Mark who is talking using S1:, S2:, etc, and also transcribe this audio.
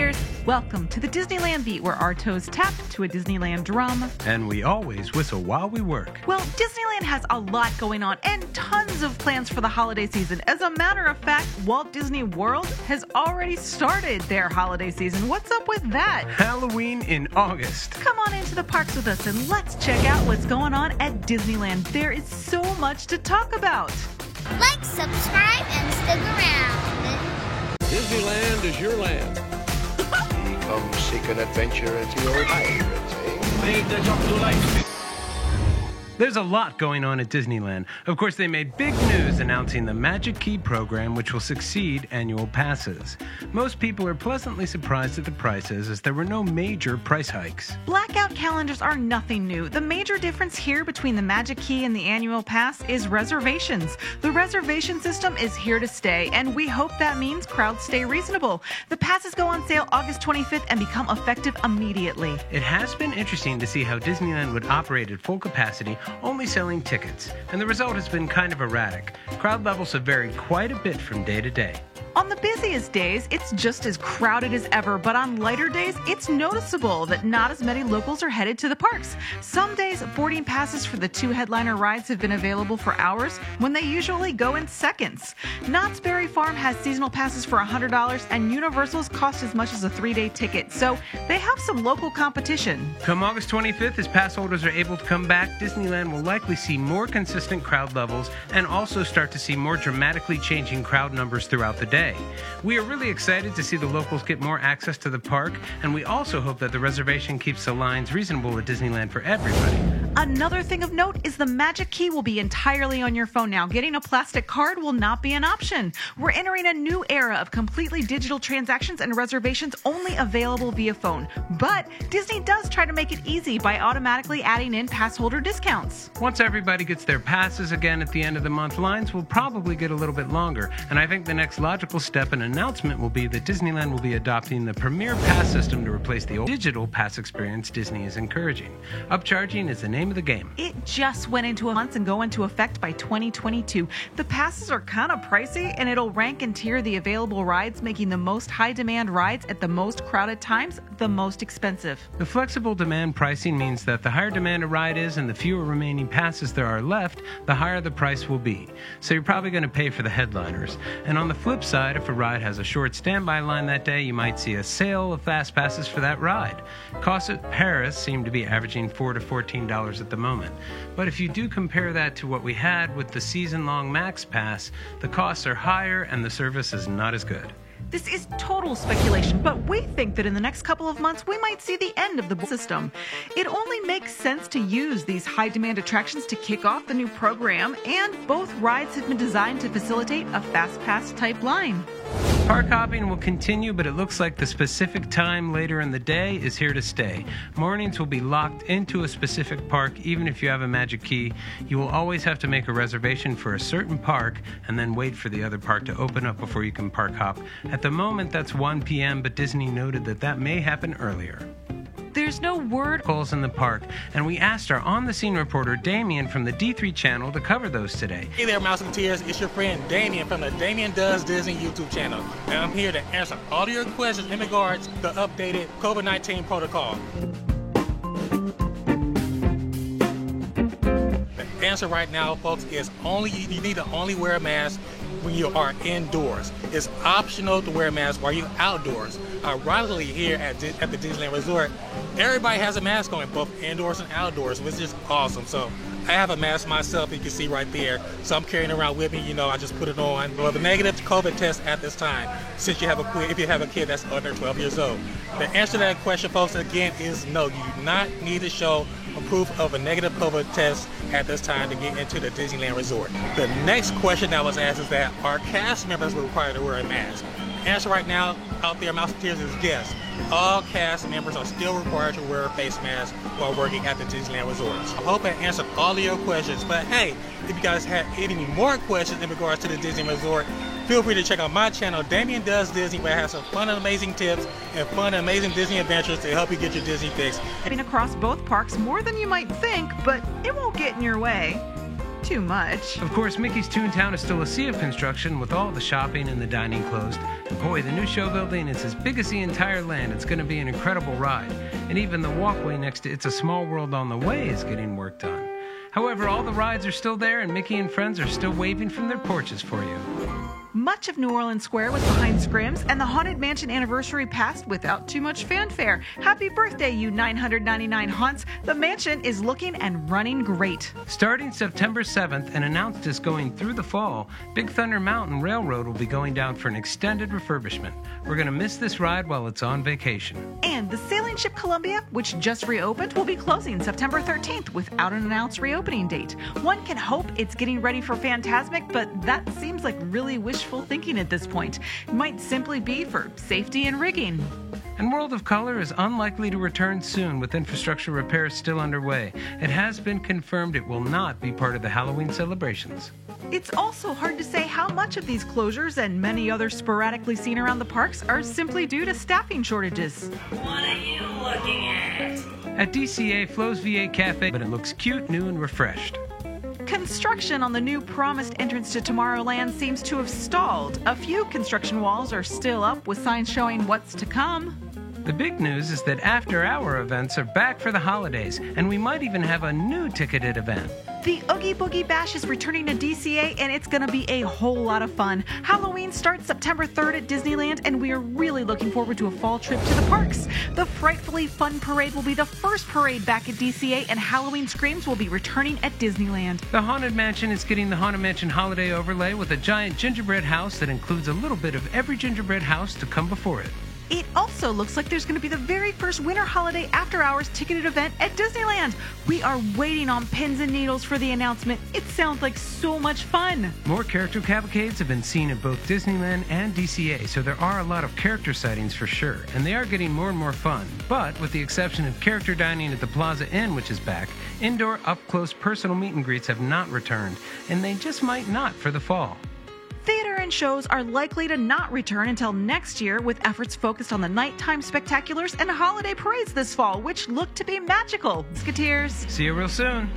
S1: Musketeers. Welcome to the Disneyland Beat, where our toes tap to a Disneyland drum.
S2: And we always whistle while we work.
S1: Well, Disneyland has a lot going on and tons of plans for the holiday season. As a matter of fact, Walt Disney World has already started their holiday season. What's up with that?
S2: Halloween in August.
S1: Come on into the parks with us and let's check out what's going on at Disneyland. There is so much to talk about.
S3: Like, subscribe, and stick around.
S4: Disneyland is your land.
S5: Come seek an adventure at your pirates, eh?
S4: Make the jump to life.
S2: There's a lot going on at Disneyland. Of course, they made big news announcing the Magic Key program, which will succeed annual passes. Most people are pleasantly surprised at the prices, as there were no major price hikes.
S1: Blackout calendars are nothing new. The major difference here between the Magic Key and the annual pass is reservations. The reservation system is here to stay, and we hope that means crowds stay reasonable. The passes go on sale August 25th and become effective immediately.
S2: It has been interesting to see how Disneyland would operate at full capacity, only selling tickets, and the result has been kind of erratic. Crowd levels have varied quite a bit from day to day.
S1: On the busiest days, it's just as crowded as ever, but on lighter days, it's noticeable that not as many locals are headed to the parks. Some days, boarding passes for the 2 headliner rides have been available for hours when they usually go in seconds. Knott's Berry Farm has seasonal passes for $100, and Universal's cost as much as a 3-day ticket, so they have some local competition.
S2: Come August 25th, as pass holders are able to come back, Disneyland will likely see more consistent crowd levels and also start to see more dramatically changing crowd numbers throughout the day. We are really excited to see the locals get more access to the park, and we also hope that the reservation keeps the lines reasonable at Disneyland for everybody.
S1: Another thing of note is the Magic Key will be entirely on your phone now. Getting a plastic card will not be an option. We're entering a new era of completely digital transactions and reservations only available via phone. But Disney does try to make it easy by automatically adding in pass holder discounts.
S2: Once everybody gets their passes again at the end of the month, lines will probably get a little bit longer, and I think the next logical step and announcement will be that Disneyland will be adopting the Premier Pass system to replace the old digital pass experience Disney is encouraging. Upcharging is the name of the game.
S1: It just went into a month and go into effect by 2022. The passes are kind of pricey, and it'll rank and tier the available rides, making the most high-demand rides at the most crowded times the most expensive.
S2: The flexible demand pricing means that the higher demand a ride is and the fewer remaining passes there are left, the higher the price will be. So you're probably going to pay for the headliners. And on the flip side, if a ride has a short standby line that day, you might see a sale of fast passes for that ride. Costs at Paris seem to be averaging $4 to $14 at the moment. But if you do compare that to what we had with the season-long Max Pass, the costs are higher and the service is not as good.
S1: This is total speculation, but we think that in the next couple of months, we might see the end of the system. It only makes sense to use these high-demand attractions to kick off the new program, and both rides have been designed to facilitate a fast pass type line.
S2: Park hopping will continue, but it looks like the specific time later in the day is here to stay. Mornings will be locked into a specific park, even if you have a Magic Key. You will always have to make a reservation for a certain park and then wait for the other park to open up before you can park hop. At the moment, that's 1 p.m., but Disney noted that may happen earlier.
S1: There's no word
S2: calls in the park, and we asked our on-the-scene reporter Damien from the D3 channel to cover those today.
S6: Hey there, Musketeers. It's your friend Damien from the Damien Does Disney YouTube channel, and I'm here to answer all your questions in regards to the updated COVID-19 protocol. The answer right now, folks, is you need to only wear a mask when you are indoors. It's optional to wear a mask while you're outdoors. Ironically, here at the Disneyland Resort, everybody has a mask on, both indoors and outdoors, which is awesome. So I have a mask myself, you can see right there. So I'm carrying it around with me, I just put it on. Well, the negative COVID test at this time, since you have if you have a kid that's under 12 years old. The answer to that question, folks, again, is no. You do not need to show a proof of a negative COVID test at this time to get into the Disneyland Resort. The next question that was asked is that are cast members required to wear a mask? The answer right now out there, Musketeers, is yes. All cast members are still required to wear a face mask while working at the Disneyland Resorts. I hope I answered all of your questions, but hey, if you guys have any more questions in regards to the Disney Resort, feel free to check out my channel, Damien Does Disney, where I have some fun and amazing tips and fun and amazing Disney adventures to help you get your Disney fix.
S1: Across both parks more than you might think, but it won't get in your way. too much.
S2: Of course, Mickey's Toontown is still a sea of construction with all the shopping and the dining closed. And boy, the new show building is as big as the entire land. It's going to be an incredible ride. And even the walkway next to It's a Small World on the Way is getting worked on. However, all the rides are still there and Mickey and friends are still waving from their porches for you.
S1: Much of New Orleans Square was behind scrims, and the Haunted Mansion anniversary passed without too much fanfare. Happy birthday, you 999 haunts. The mansion is looking and running great.
S2: Starting September 7th and announced as going through the fall, Big Thunder Mountain Railroad will be going down for an extended refurbishment. We're going to miss this ride while it's on vacation.
S1: And the sailing ship Columbia, which just reopened, will be closing September 13th without an announced reopening date. One can hope it's getting ready for Fantasmic, but that seems like really wishful thinking at this point. It might simply be for safety and rigging.
S2: And World of Color is unlikely to return soon with infrastructure repairs still underway. It has been confirmed it will not be part of the Halloween celebrations.
S1: It's also hard to say how much of these closures and many others sporadically seen around the parks are simply due to staffing shortages.
S7: What are you looking at?
S2: At DCA, Flo's V8 Cafe, but it looks cute, new, and refreshed.
S1: Construction on the new promised entrance to Tomorrowland seems to have stalled. A few construction walls are still up with signs showing what's to come.
S2: The big news is that after-hour events are back for the holidays, and we might even have a new ticketed event.
S1: The Oogie Boogie Bash is returning to DCA, and it's going to be a whole lot of fun. Halloween starts September 3rd at Disneyland, and we are really looking forward to a fall trip to the parks. The Frightfully Fun Parade will be the first parade back at DCA, and Halloween Screams will be returning at Disneyland.
S2: The Haunted Mansion is getting the Haunted Mansion holiday overlay with a giant gingerbread house that includes a little bit of every gingerbread house to come before it.
S1: It also looks like there's going to be the very first winter holiday after-hours ticketed event at Disneyland. We are waiting on pins and needles for the announcement. It sounds like so much fun.
S2: More character cavalcades have been seen at both Disneyland and DCA, so there are a lot of character sightings for sure, and they are getting more and more fun. But with the exception of character dining at the Plaza Inn, which is back, indoor, up-close personal meet and greets have not returned, and they just might not for the fall.
S1: Theater and shows are likely to not return until next year, with efforts focused on the nighttime spectaculars and holiday parades this fall, which look to be magical. Musketeers.
S2: See you real soon.